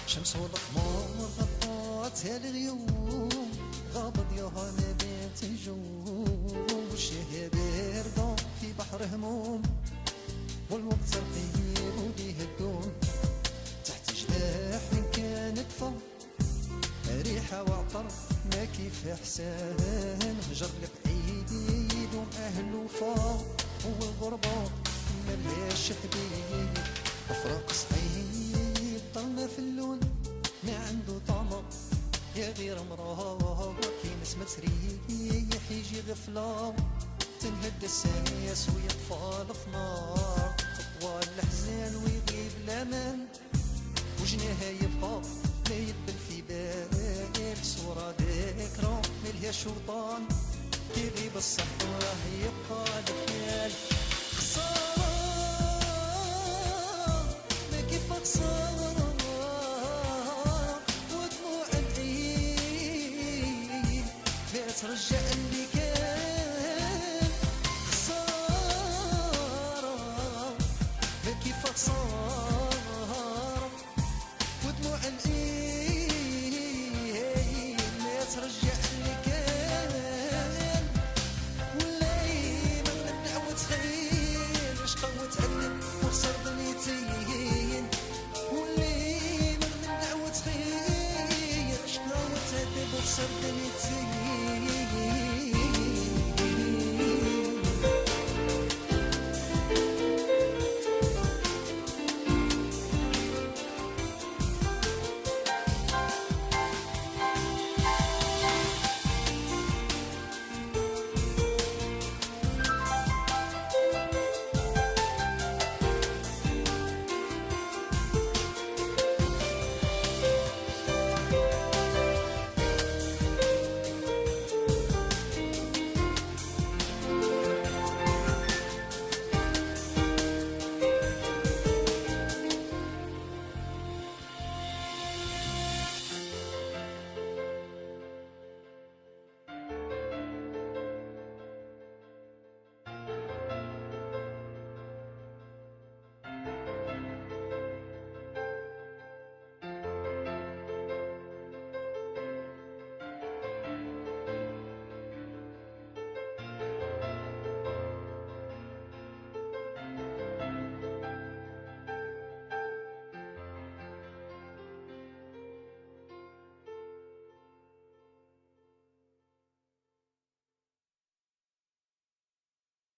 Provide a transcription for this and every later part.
شمس والقمر غطاتها الغيوم، غابض ياها ما بين تنجوم، والشهية باردة في بحر هموم، والوقت رقيب وليه الدوم. تحت جناح من كانت فوق ريحة وعطر ما كيف احسان، هجر بعيد يدوم اهل وفا، والغربة ملهاش حبيب. افراق صعيب طلنا في اللون ما عنده طعم، يا غير مراه كي نسمة ريح يجي غفلة، تنهد الساس ويطفى الفنار، خطوة الحزان ويغيب الامان، وجناها يبقى ما يدبل في بال، صورة ذكرى ملهاش وطن، يغيب الصحراء يبقى الخيال. خسارة ما كيف خسارة، ودموع العين ما ترجع اللي كان. خسارة ما كيف خسارة، ودموع العين ما ترجع اللي كان. واللي من الدعوة تخيل واش قوة عقلك وخسر دنيتين، واللي من الدعوة تخيل واش قوة عقلك وخسر دنيتين.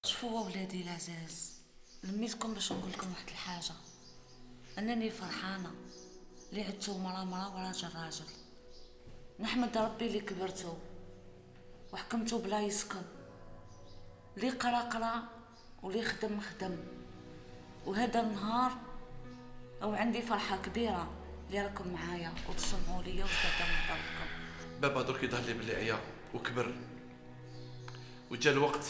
شوفوا ولادي العزاز، لميتكم باش نقول لكم واحد الحاجه، انني فرحانه اللي عدتو مرا وراجل راجل. نحمد ربي اللي كبرتو وحكمتو بلا يسكن، اللي قرا واللي خدم، وهذا النهار او عندي فرحه كبيره اللي راكم معايا وتسمعوا ليا وتقدروا نهضر لكم. بابا درك يظهر لي بلي عيا وكبر، وجا الوقت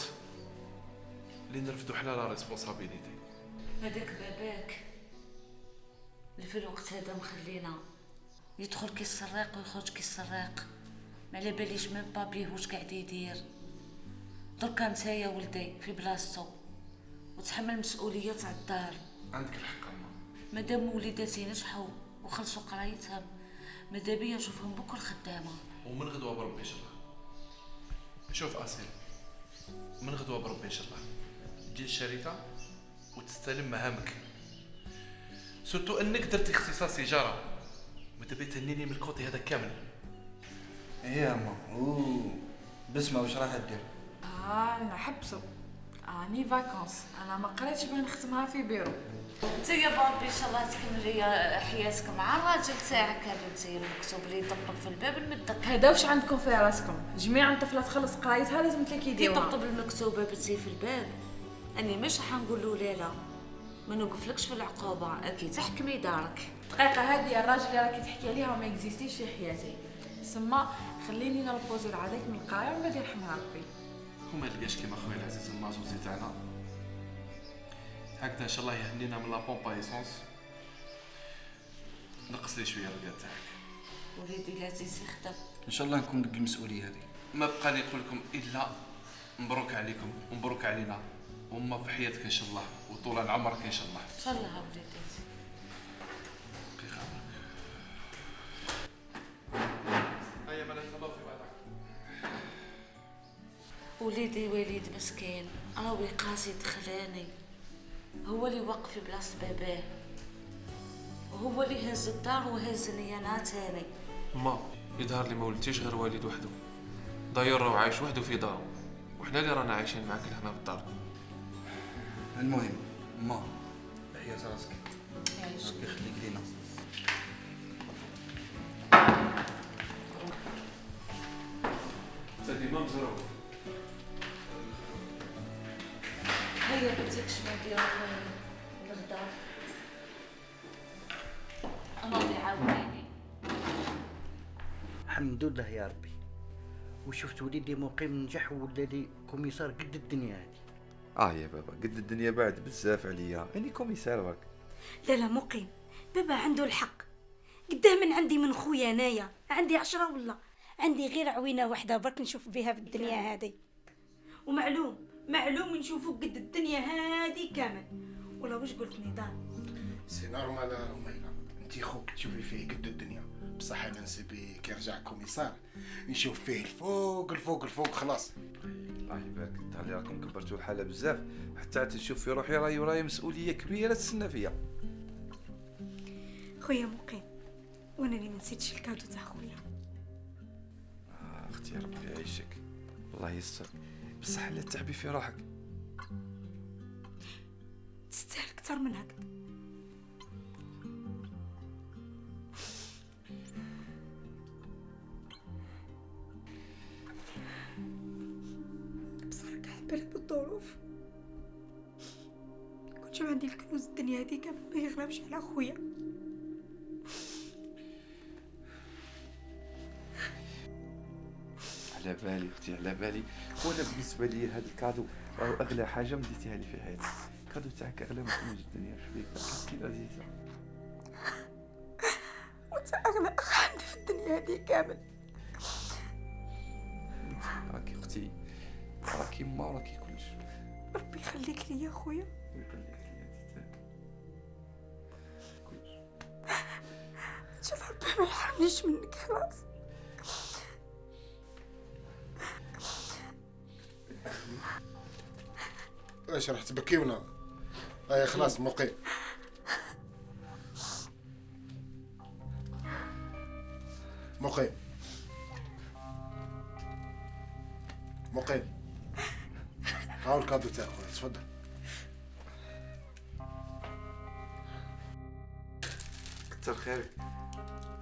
اللي نرفدو حنا لا ريسبونسابيليتي. هذاك باباك اللي في الوقت هذا مخلينا يدخل كيسرق ويخرج كيسرق، ما على باليش ميم با بيه واش قاعد يدير. دركا نتايا ولدي في بلاصتو وتحمل مسؤوليه تاع الدار. عندك الحق اما مادام وليداتي نجحوا وخلصوا قرايتهم، ماذا بيا نشوفهم بكره خدامه. ومن غدوه بربي ان شاء الله. شوف اسيل، من غدوه بربي ان شاء الله تجي الشركه وتستلم مهامك، سورتو انك درتي اختصاص تجاره، ماذا بيا تهنيني من الكوتي هذا كامل. ايه يا اما بسمة واش راح دير؟ انا حبسو اني فاكونس، انا ما قريتش باه نختمها في بيرو. انت يا بابي ان شاء الله تكملي حياتك مع الراجل تاعك هذا، انت المكتوب اللي يطبطب في الباب نمدك. هذا واش عندكم في راسكم؟ جميع الطفله تخلص قرايتها لازم تلاقي يديروها. يطبطب المكتوبه بنتي في الباب، اني مش حنقول له لا ما نوقفلكش في العقوبه، اكيد تحكمي دارك. دقيقه، هذه الراجل اللي راكي تحكي عليها وما اكزيستيش في حياتي، سما خليني نربوزي عليك من القرايه ومن بعد يرحم ربي. وما لقاش كيما خويا العزيز المازوزي تاعنا هكذا ان شاء الله يهنينا من لابومبا ايسونس، نقص لي شويه الرقاد تاعك. وليدي العزيز يخدم ان شاء الله نكون قد المسؤوليه هذه. ما بقى لي نقول لكم الا مبروك عليكم ومبروك علينا، وما في حياتك ان شاء الله وطول عمرك ان شاء الله. ان شاء الله وليدي. بخير. وليدي وليد مسكين راهو قاسي دخلاني، هو اللي وقف في بلاصه باباه، وهو اللي هز الدار وهزني انا تاني. ما يظهر لي ما ولدتيش غير والد وحده، داير راه عايش وحده في دارو، وحنا اللي رانا عايشين معاك هنا في الدار. المهم ما حياة راسك، يعيشك. ربي يخليك لينا. انت ديما مزروع. هيا بديك شنو نديرو في الغدا؟ انا اللي عاونيني. الحمد لله يا ربي. وشفت وليدي مقيم نجح ولا لي كوميسار قد الدنيا هذه. يا بابا قد الدنيا بعد بزاف عليا، اني كوميسار برك. لا مقيم، بابا عنده الحق. قداه من عندي من خويا انايا، عندي 10 ولا عندي غير عوينه واحده برك نشوف بها في الدنيا هذه. ومعلوم نشوفوا قد الدنيا هذه كامل. ولا واش قلت نضال؟ سي نورمال رميلة، انتي خوك تشوفي فيه قد الدنيا، بصح انا نسبي كي يرجع كوميسار نشوف فيه الفوق الفوق الفوق خلاص. الله يبارك، اللي راكم كبرتوا الحاله بزاف حتى عاد نشوف في روحي راهي مسؤوليه كبيره تسنى فيا. خويا مقيم، وانا اللي ما نسيتش الكادو تاع خويا. اختي ربي يعيشك، الله يستر، بصح لا تعبي في روحك. تستاهل اكثر من هكذا. بصراحة حبرت بالظروف، كنت جاب عندي الكنوز الدنيا هذه كامل ما يغلبش على خويا. على بالي اختي، على بالي. وانا بالنسبه لي هذا الكادو راهو اغلى حاجه مديتيها لي في حياتي. الكادو تاعك اغلى من كنوز الدنيا. اش بيك اختي العزيزه؟ وانت اغلى اخ عندي في الدنيا هذه كامل. راكي اختي، راكي ما راكي كلش. ربي يخليك لي يا خويا. ويخليك لي انت كلش. ان شاء الله ربي ما يحرمنيش منك خلاص. ايش راح تبكيونا؟ اي خلاص مقيم. مقيم هاو الكادو تاع خويا، تفضل. كتر خيرك،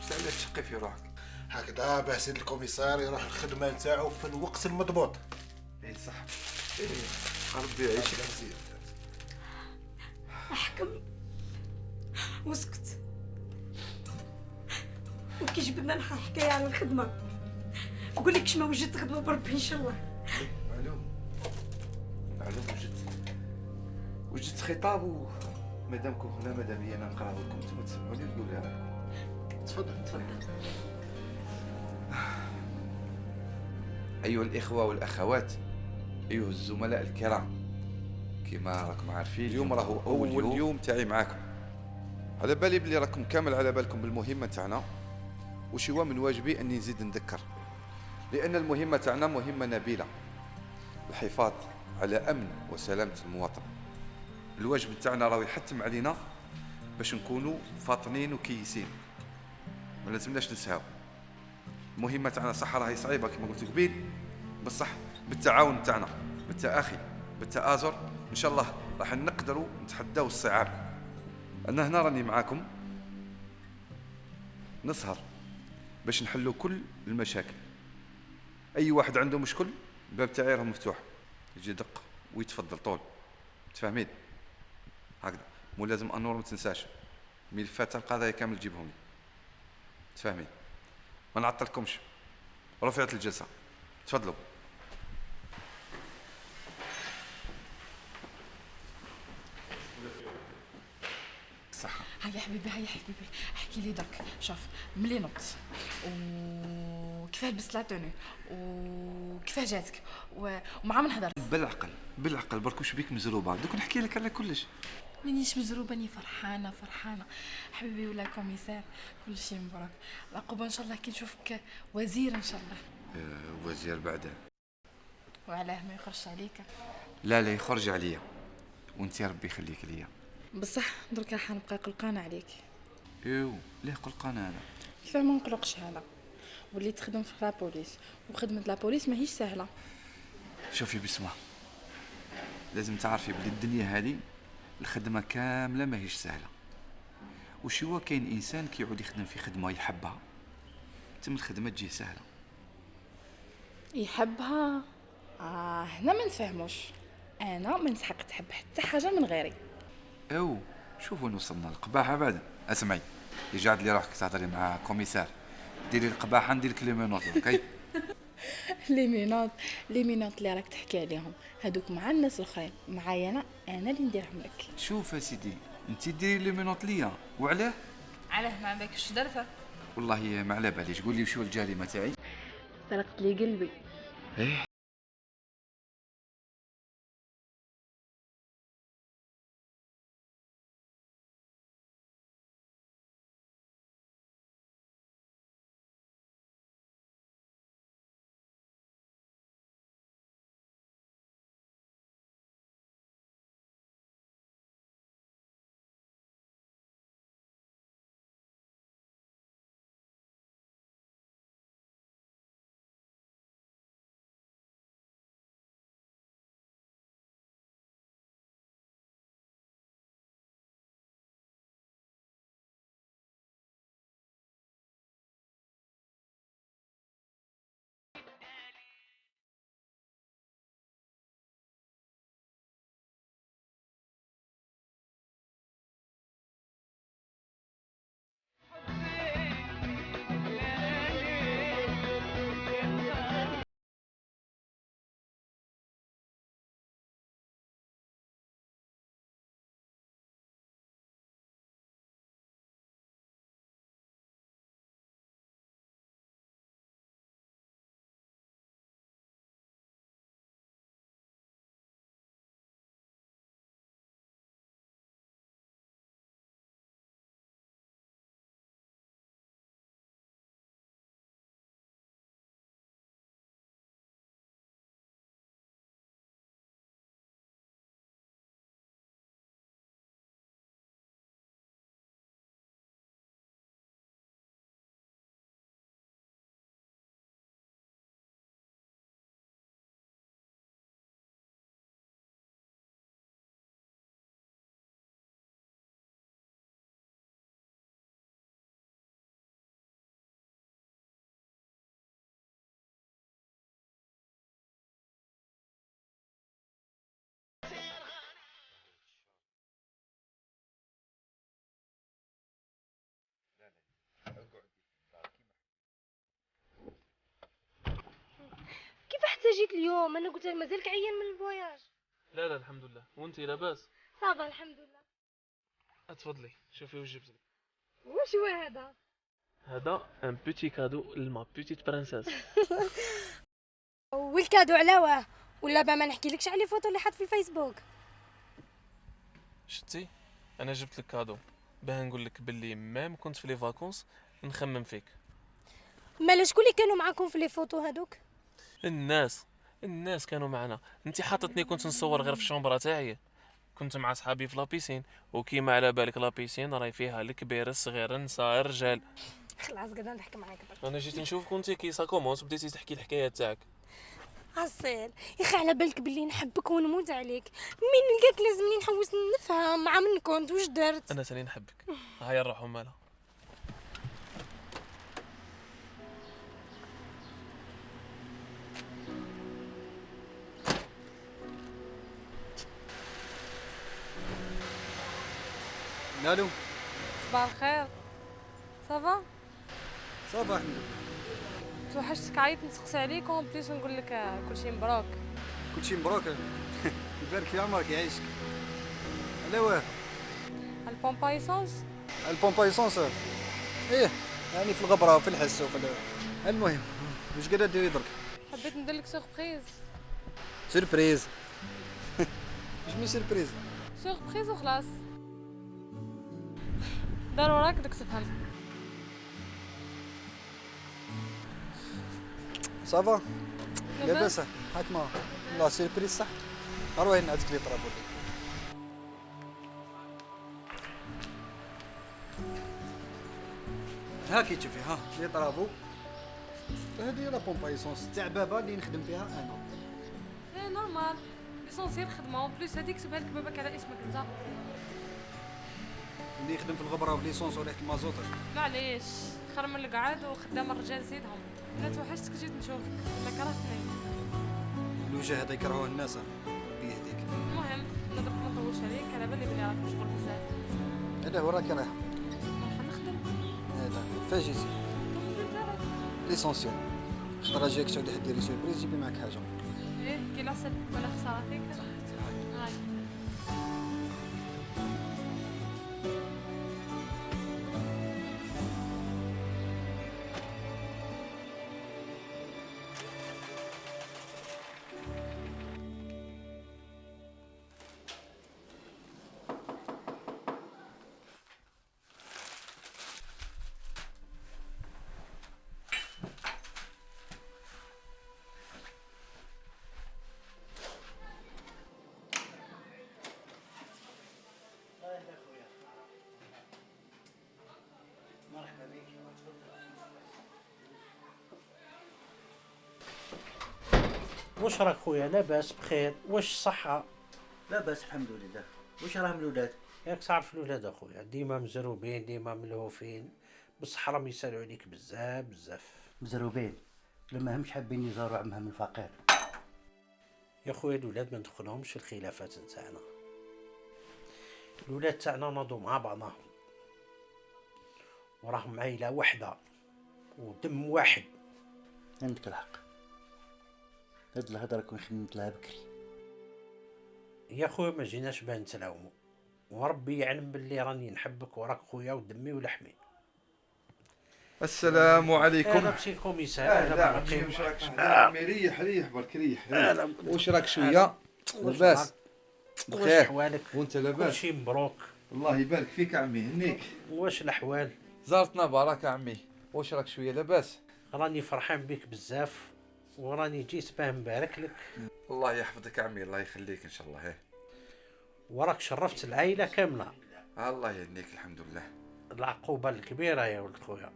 بس علاش تشقي في روحك؟ هكذا باه سيد الكوميسار يروح الخدمه نتاعو في الوقت المضبوط. اي صح. ربي يعيشك. احكم واسكت. وكي جبدنا نحكي حكايه على الخدمه، نقول لك ما وجدت خدمه بربي ان شاء الله. معلوم وجدت خطاب، ومادامكم هنا مادامي انا نقرا لكم انتم تسمعوني نقولها لكم. تفضل. ايها الاخوه والاخوات، ايها الزملاء الكرام، كما راكم عارفين اليوم راهو اول يوم تاعي معاكم. على بالي بلي راكم كامل على بالكم بالمهمه تاعنا، وشي هو من واجبي اني نزيد نذكر، لان المهمه تاعنا مهمه نبيله، الحفاظ على امن وسلامه المواطن. الواجب تاعنا راهو يحتم علينا باش نكونوا فاطنين وكيسين، ما لازمناش نسهاو. المهمه تاعنا صح راهي صعيبه كما قلت قبيل، بصح بالتعاون تاعنا، بالتآخي، بالتآزر، ان شاء الله راح نقدروا نتحداو الصعاب. انا هنا راني معاكم نسهر باش نحلوا كل المشاكل. اي واحد عنده مشكل الباب تاعي راه مفتوح، يجي يدق ويتفضل طول. تفاهمين؟ هكذا مو لازم انور ما تنساش ملفات القضايا كامل تجيبهم لي. تفاهمين؟ ما نعطلكمش. رفعت الجلسه، تفضلوا. صحة. هيا حبيبي احكي لي درك. شوف ملي نط وكيفاه لبست لا توني وكيفاه جاتك ومع من هضرت. بالعقل برك واش بيك مزروبه؟ دوك نحكي لك على كلش. مانيش مزروبه، راني فرحانه حبيبي ولا كوميسار، كل شيء مبروك. العقوبه ان شاء الله كي نشوفك وزير ان شاء الله. وزير بعده وعلاه ما يخرجش عليك؟ لا لا يخرج عليا، وانت ربي يخليك ليا. بصح دركا حنبقى قلقانه عليك. ايوا ليه قلقان انا؟ كيفاه ما نقلقش هذا؟ وليت تخدم في لابوليس، وخدمه لابوليس ماهيش سهله. شوفي بسمة، لازم تعرفي بلي الدنيا هذه الخدمه كامله ماهيش سهله، وشي هو كاين انسان كيعود يخدم في خدمه يحبها تم الخدمه تجيه سهله. يحبها؟ هنا ما نفهموش. انا ما نسحق تحب حتى حاجه من غيري. او شوفوا وصلنا القباحه بعد. اسمعي، يجعد لي روحك تهضري مع كوميسار، ديري القباحه ندير لك لي مينوط اوكي؟ لي مينوط اللي راك تحكي عليهم هذوك مع الناس الاخرين، معايا انا اللي نديرهم لك. شوف يا سيدي، انت ديري لي مينوط ليا، وعلاه؟ علاه ما عندك اش درتها؟ والله ما على باليش، قول لي وشو الجريمه تاعي؟ سرقت لي قلبي. ايه كيف حتى جيت اليوم؟ انا قلت لك مازالك عيان من الفواياج. لا الحمد لله، وانت لاباس؟ صافا الحمد لله. اتفضلي شوفي واش جبت لك. واش هو هذا؟ هذا ان بوتي كادو لما بوتيت برانسيس. والكادو على واه؟ ولا با ما نحكي لكش على الفوتو اللي حط في الفيسبوك؟ شتي انا جبت لك كادو باه نقول لك باللي ميم كنت في لي فاكونس نخمم فيك. مالا شكون اللي كانوا معاكم في لي فوتو هذوك؟ الناس كانوا معنا. انت حاطتني كنت نصور غير في الشومبرا تاعي، كنت مع صحابي في لابيسين، وكيما على بالك لابيسين راهي فيها الكبير الصغير النساء الرجال. خلاص قاعده نضحك معاك برك. انا جيت نشوف كنت كي ساكومونس بديتي تحكي الحكايات تاعك. اصيل يا اخي على بالك باللي نحبك ونموت عليك، مين نلقاك لازمني نحوس نفهم مع من كنت واش درت. انا ثاني نحبك. هيا نروحوا مالها. الو صباح الخير. صافا صافا الحمد لله. توحشتك، عيط نسقسي عليك اون بليس نقول لك كلشي مبروك. كلشي مبروك، يبارك في عمرك يعيشك. على واه؟ البومبا ايسونس. البومبا ايسونس؟ ايه يعني في الغبره وفي الحس وفي المهم واش قاعده ديري درك؟ حبيت ندير لك سوربريز. سيربريز؟ واش مي سيربريز؟ سوربريز وخلاص، ضروري بدك تفهم. صافا؟ لاباس؟ لاباس هاك ما لا سيربريز صح. اروح نعطيك لي طرابو. ها كي تشوفي ها لي طرابو. هذه لا بومبا ايسونس تاع بابا اللي نخدم فيها انا. ايه نورمال ليسونسيال خدمه اون بليس هذيك كتبها لك باباك على اسمك انت. اللي يخدم في الغبره وفي ليسونس وريحه المازوط. معليش خير من القعاد وخدام الرجال زيدهم. انا توحشتك جيت نشوفك ما كرهتني. الوجه هذا يكرهوه الناس ربي يهديك. المهم انا درك ما نطولش عليك على بالي بلي راك مشغول بزاف. هذا هو راك رايح. نخدم. هذا فاجيتي ليسونسيال. خطره جاك تعود ديري سيربريز جيبي معك حاجه. ايه كي العسل ولا خساره فيك. هاي واش راك خويا لاباس بخير؟ واش الصحة؟ لاباس الحمد لله. واش راهم الولاد؟ ياك تعرف الولاد اخويا ديما مزروبين ديما ملهوفين بصح راهم يسالوا عليك بزاف بزاف. مزروبين لما همش حابين يزاروا عمهم الفقير. يا خويا الولاد ما ندخلهمش الخلافات نتاعنا. الولاد تاعنا ناضوا مع بعضهم وراهم عائلة واحدة ودم واحد. عندك الحق. هاد الهضره كون خممت لها بكري. يا خويا ما جيناش باه نتلاوموا وربي يعلم باللي راني نحبك وراك خويا ودمي ولحمي. السلام عليكم. اهلا بسي الكوميسار. اهلا عمي. واش راك عمي؟ ريح برك ريح. واش راك شويه لاباس؟ بخير. واش حوالك؟ وانت لاباس؟ كلشي مبروك. الله يبارك فيك عمي. هنيك. واش الاحوال؟ زارتنا بركه عمي. واش راك شويه لاباس؟ راني فرحان بك بزاف وراني جيت باه نبارك لك. الله يحفظك عمي. الله يخليك ان شاء الله. وراك شرفت العائله كامله. الله يهنيك الحمد لله. العقوبه الكبيره يا ولد خويا.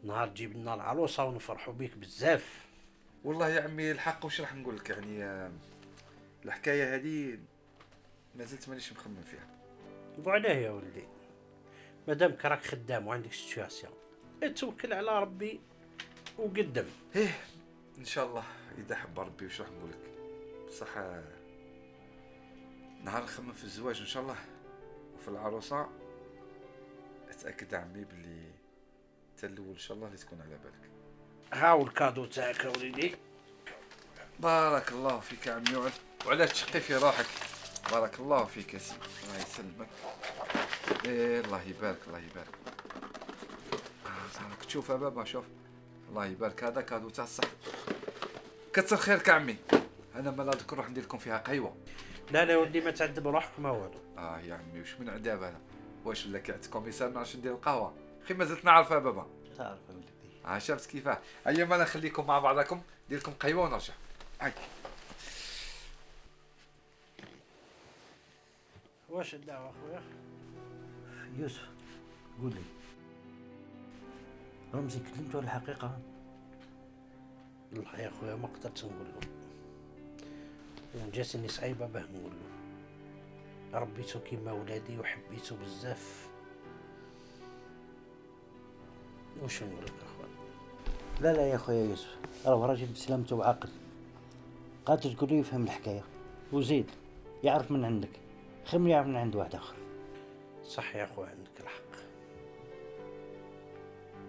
نهار تجيب لنا العروسه ونفرحوا بيك بزاف. والله يا عمي الحق واش راح نقول لك يعني الحكايه هذه مازلت مانيش مخمم فيها. وعلاه يا ولدي مادامك راك خدام وعندك سيتواسيون توكل على ربي وقدم. ايه ان شاء الله اذا حب ربي. واش راح نقول لك بصح نهار نخمم في الزواج ان شاء الله وفي العروسه اتاكد عمي باللي انت الاول ان شاء الله اللي تكون على بالك. هاو الكادو تاعك وليدي. بارك الله فيك يا عمي. وعلاش تشقي في روحك؟ بارك الله فيك يا سيدي. الله يسلمك. إيه الله يبارك الله يبارك. راك تشوف يا بابا شوف. الله يبارك هذا كادو تاع الصح. كثر خيرك يا عمي. انا ما نذكر نروح ندير لكم فيها قهوه. لا لا ولدي ما تعذب روحك ما والو. يا عمي واش من عذاب انا؟ واش ولا كي عند كوميسار ما نعرفش ندير القهوه؟ اخي مازلت نعرفها بابا. تعرف ولدي. شفت كيفاه؟ ايام انا نخليكم مع بعضكم ندير لكم قهوه ونرجع. هاي. واش الدعوه اخويا؟ يوسف قول لي رمزي كلمته الحقيقه؟ والله يا خويا ما قدرت نقول له وجاتني صعيبه باه نقول له. ربيته كيما ولادي وحبيته بزاف. واش نقول لك اخويا؟ لا لا يا خويا يوسف راه راجل بسلامته وعاقل قادر تقول له يفهم الحكايه وزيد يعرف من عندك خير من يعرف من عند واحد اخر. صح يا خويا عندك الحق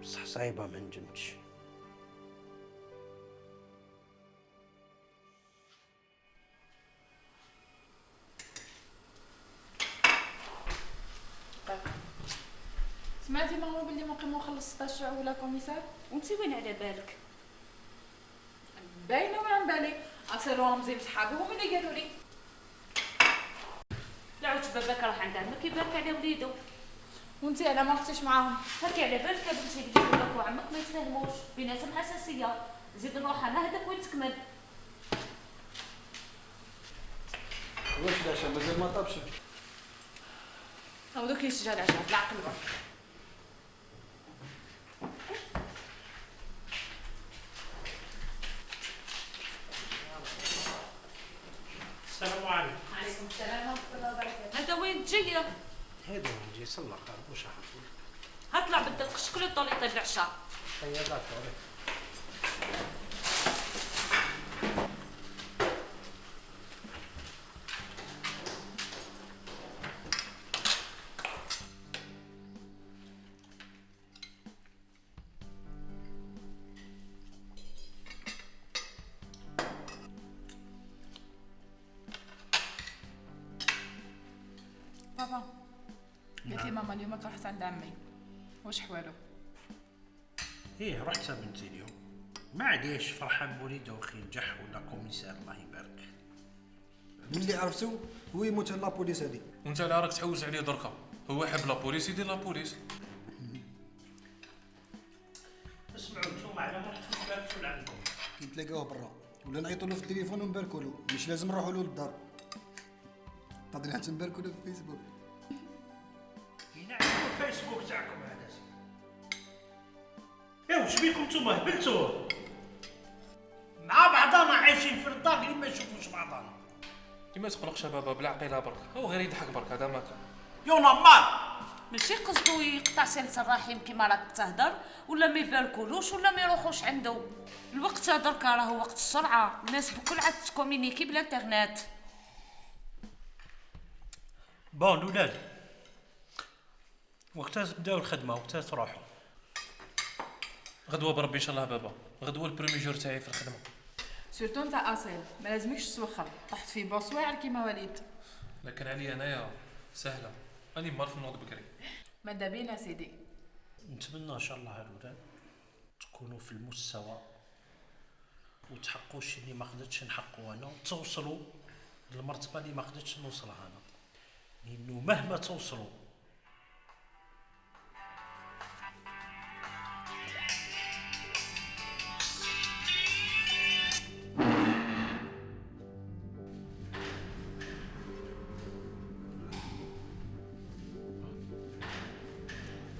بصح صعيبه ما نجمتش. سمعتي ماما بلي مقيم وخلص 16 ولا كوميسار؟ وانتي وين على بالك؟ باينه وين عن بالي. ارسلوا رمزي بصحابي هما اللي قالوا لي. لا عود باباك راه عند عمك كيبارك على وليدو. وانتي على ما رحتيش معاهم؟ هاكي على بالك بنتي بلي باباك وعمك ما يتفاهموش بيناتهم حساسيه. زيد نروح انا هذاك وين تكمل. واش العشاء مازال ما طابش؟ هاو دوك يسجل العشاء بالعقل برك. السلام عليكم. عليكم السلام ورحمه الله وبركاته. هذا وين تجي؟ هذا نجي صلى خير واش هطلع بدك شكون الطول يطيب العشاء. هيا داكور. بابا قالت لي ماما اليوم رحت عند عمي، واش حوالو؟ ايه رحت بنتي اليوم، ما عاديش فرحان بوليده وخي نجح ولا كوميسار الله يبارك. ملي عرفتو هو يموت على لابوليس هادي. وانت لا راك تحوس عليه دركا، هو حب لابوليس يدير لابوليس. اسمعوا نتوما على ما رحتوا باركتوا لعندكم كي نتلاقاوه برا ولا نعيطوا له في التليفون ونباركوا له، مش لازم نروحوا له للدار. قادرين حتى نباركوا له في الفيسبوك. ينعموا الفيسبوك تاعكم هذا. ايوا واش بيكم نتوما هبلتوا؟ مع بعضنا عايشين في الدار اللي ما نشوفوش بعضنا. ما تقلقش بابا بالعقيله برك، هو غير يضحك برك هذا ما كان. يو نمار ماشي قصدو يقطع سلسلة الرحم كيما راك تهدر، ولا ما يباركولوش ولا ما يروحوش عنده. الوقت دركا راهو وقت السرعه، الناس بكل عاد تكومينيكي بالانترنت. بون الولاد وقتها تبداو الخدمه، وقتها تروحوا. غدوه بربي ان شاء الله بابا، غدوه البريمي جور تاعي في الخدمه. سورتو انت اصيل ما لازمكش تسوخر، طحت في بوصواعر كيما وليد. لكن عليا انايا سهله، راني معرف نوض بكري. ماذا بينا سيدي. نتمنى ان شاء الله الولاد تكونوا في المستوى وتحققوا الشيء اللي ما قدرتش نحققه انا، وتوصلوا للمرتبه اللي ما قدرتش نوصلها انا، لانه مهما توصلوا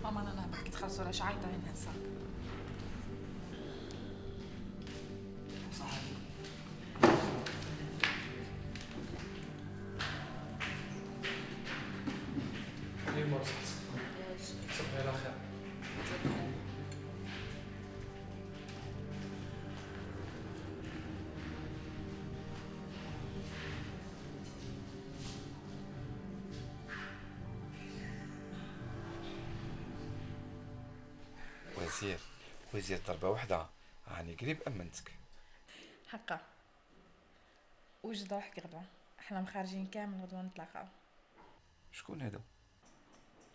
ماما انا نهبط كي تخلصوا العشاء عيطوا لي هسه. ايوا صبحي على خير. وزير ضربه واحده راني قريب امنتك. حقا وجد روحك غدوه، احنا مخارجين كامل غدوه نتلاقاو. شكون هذا؟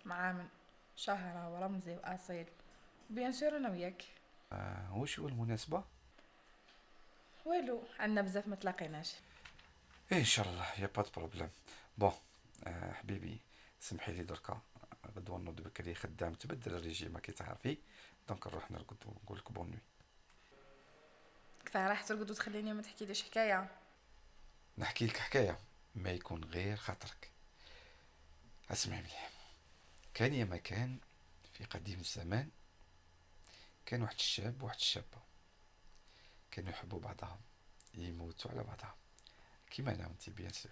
معامل شهرة ورمزي واصيل بيان سور انا وياك. واش هو المناسبه؟ والو عندنا بزاف ما تلاقيناش. ايه ان شاء الله يا با بروبليم. بون حبيبي سمحي لي دركا غدوه نوض بكري خدام تبدل الريجيم كي تعرفي، دونك نروح نرقد ونقول لك بون نوي. كفايه راح ترقد وتخليني ما تحكيليش حكايه. نحكي لك حكايه ما يكون غير خاطرك. اسمعي مليح، كان يا ما كان في قديم الزمان كان واحد الشاب وواحد الشابه كانوا يحبوا بعضهم، يموتوا على بعضهم كيما انا وانتي بيان سور.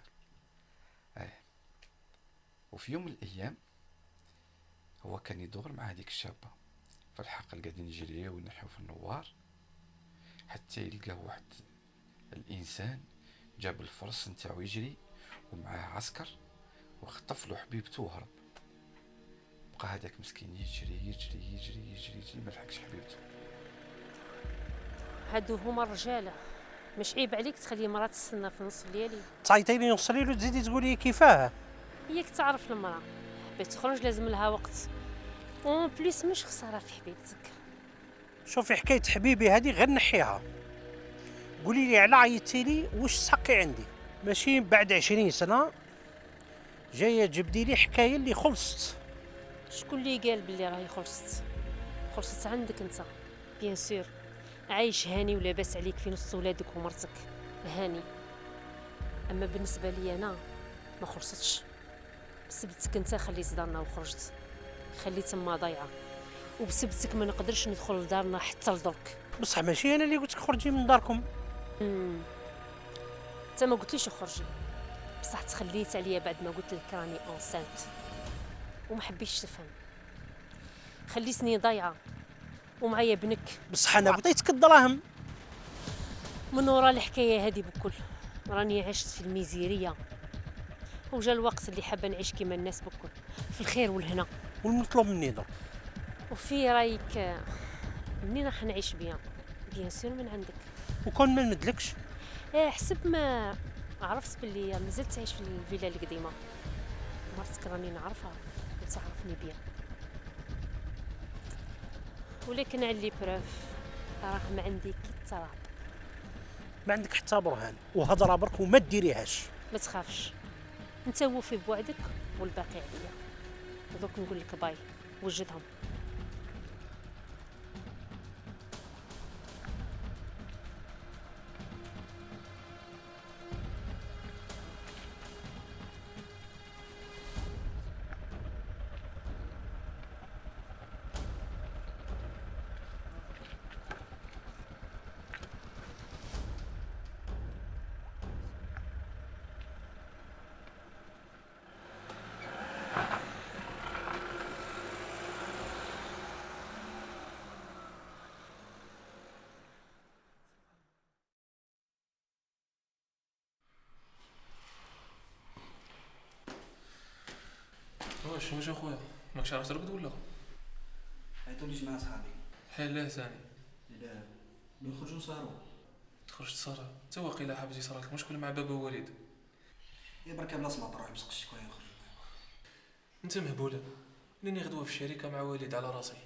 وفي يوم من الايام هو كان يدور مع هذيك الشابه في الحقل، قاعدين يجريو وينحيو في النوار حتى يلقاه واحد الانسان جاب الفرس نتاعو يجري ومعاه عسكر وخطف له حبيبته وهرب. بقى هذاك مسكين يجري يجري يجري يجري يجري ما لحقش حبيبته. هادو هما الرجاله، مش عيب عليك تخلي مرا تستنى في نص الليالي؟ تعيطي نوصلي له تزيدي تقولي كيفاه؟ هيك تعرف المرا باش تخرج لازم لها وقت، اون بليس مش خساره في حبيبتك. شوفي حكايه حبيبي هذه غير نحيها، قولي لي على عيطتي لي واش تحقي عندي، ماشي بعد 20 سنه جايه تجبدي لي حكايه اللي خلصت. شكون اللي قال بلي راهي خلصت عندك انت بيان سور، عايش هاني ولاباس عليك في نص ولادك ومرتك هاني. اما بالنسبه لي انا ما خلصتش. بسبتك انت خليت دارنا وخرجت، خليت تما ضايعه، وبسبتك ما نقدرش ندخل لدارنا حتى لدرك. بصح ماشي انا اللي قلت لك خرجي من داركم. انت ما قلتليش خرجي، بصح تخليت عليا بعد ما قلت لك راني انسانت وما حبيتش تفهم. خليتني ضايعه ومعايا بنك. بصح انا عطيتك الدراهم. من ورا الحكايه هذه بكل راني عشت في الميزيريه، وجا الوقت اللي حابه نعيش كيما الناس بكل، في الخير والهنا. والمطلوب مني درك وفي رايك منين راح نعيش بيان سور من عندك. وكون ما نمدلكش حسب ما عرفت باللي مازلت تعيش في الفيلا القديمه، مرتك راني نعرفها وتعرفني بيان، ولكن على لي بروف راه ما عندي كي التراب. ما عندك حتى برهان وهضره برك وما ديريهاش. ما تخافش، انت وفي بوعدك والباقي عليا. دوك نقول لك باي، وجدهم. واش اخويا ماكش عارف ترقد ولا؟ عيطوليش مع صحابي. حال لا ثاني لا نخرجوا نسهروا. تخرج تسهر انت واقيلا حابس يصرالك مشكل مع بابا وليد. يا بركه بلا سمع روح بسق شكون يخرج. انت مهبوله، راني غدوه في الشركه مع وليد على راسي،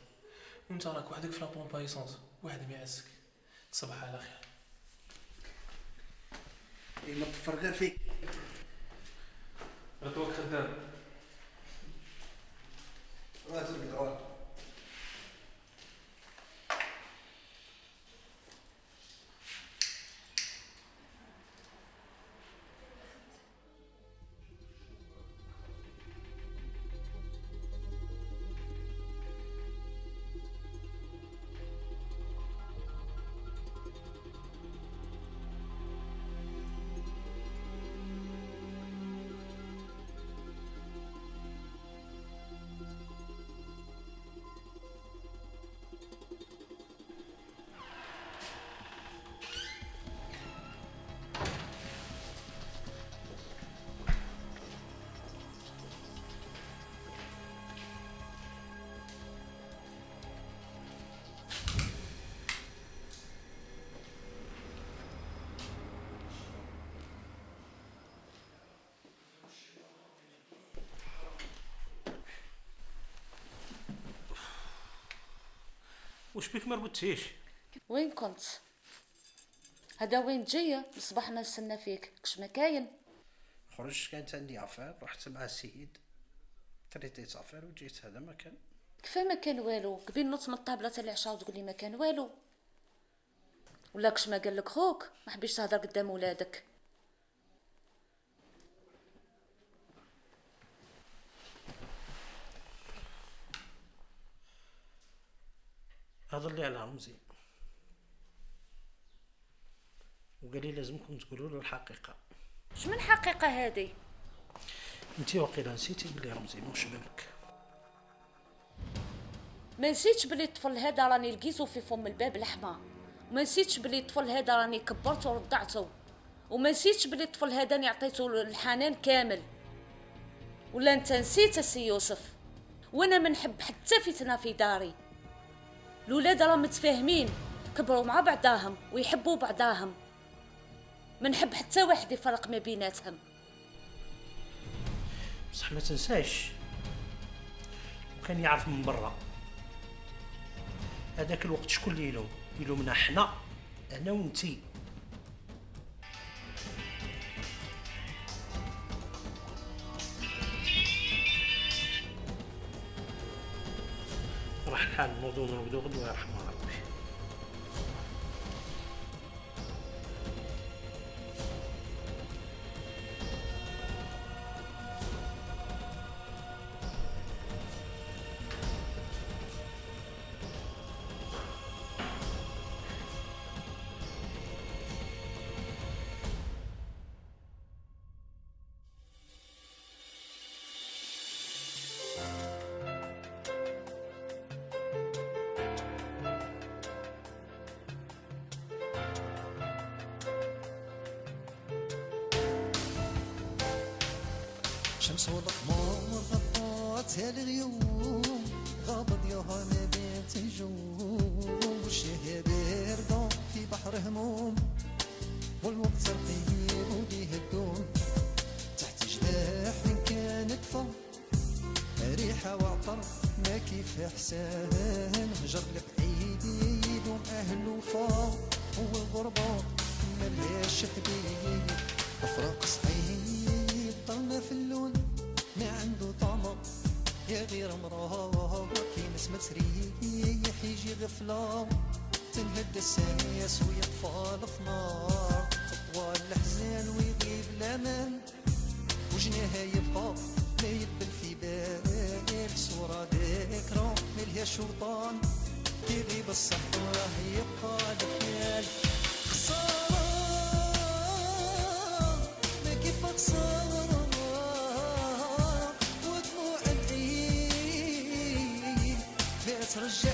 وانت راك وحدك في لابون بايسونس، واحد ما يعزك. تصبح على خير. ما تفر غير فيك. غدوك خدام. روح ترقد روح. واش بيك ما ربطتيش؟ وين كنت؟ هذا وين جايه؟ صباحنا نستنى فيك، كش ما كاين؟ خرجت كانت عندي عفار، رحت مع السيد تريتيت عفار وجيت. هذا ما كان. كيفاه ما كان والو؟ قبيل نوض من الطابله تاع العشاء وتقول لي ما كان والو. ولا كش ما قال لك خوك ما حبيتش تهضر قدام ولادك؟ هضر لي على رمزي وقال لي لازمكم تقولوا له الحقيقه. شمن حقيقه هذه؟ انت واقيلا نسيتي بلي رمزي موش بنك. ما نسيتش بلي الطفل هذا راني لقيتو في فم الباب لحمه، وما نسيتش بلي الطفل هذا راني كبرته ورضعته، وما نسيتش بلي الطفل هذا راني عطيته الحنان كامل. ولا انت نسيت السي يوسف؟ وانا ما نحب حتى فتنه في داري. الولاد راهم متفاهمين، كبروا مع بعضاهم ويحبوا بعضاهم، ما نحب حتى واحد يفرق ما بيناتهم. بصح ما تنساش وكان يعرف من برا هذاك الوقت شكون اللي يلومنا؟ حنا، انا وانتي. راح الحال نوضو نرقدو غدوه يرحمها ربي. شمس والقمر غطاتها الغيوم غابض ياها ما بين تنجوم والشهية باردة في بحر هموم والوقت رقيب وليه الدوم تحت جناح من كانت فوق ريحة وعطر ما كيف احسان هجر لبعيد وأهل وفا والغربة ملهاش حبيب أفراق صعيب ضلنا في اللون ما عنده طعمة يا غير مراه كي نسمة تريح يجي غفلة تنهد الساس ويطفى الفنار تطوى الحزان ويغيب الامان وجناها يبقى ما يدبل في بال صورة ذكرى ملهاش وطن يغيب الصحة يبقى الخيال خسارة ما كيف خسارة ودموع العين ما ترجع